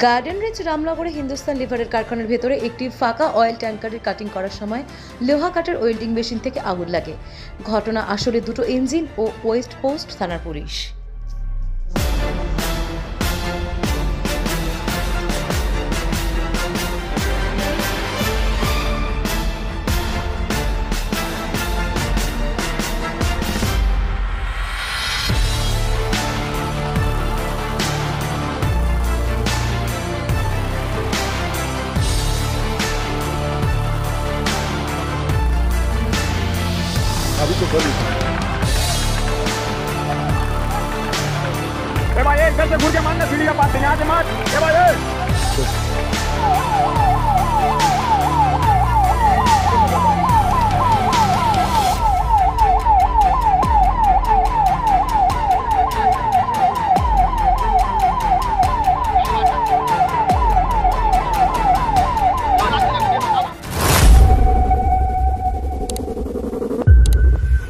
Garden rich রামনগরে Hindustan লিভারের কারখানার ভেতরে একটি ফাঁকা অয়েল ট্যাঙ্কারের কাটিং করার সময় লোহা কাটার ওয়েল্ডিং মেশিন থেকে আগুন লাগে। ঘটনা আসলে দুটো ইঞ্জিন ও ওয়েস্ট পোস্ট থানার পুলিশ। अभी तो कर भाई इधर से घूर के मारना सीढ़ी का पास यहाँ से मार भाई।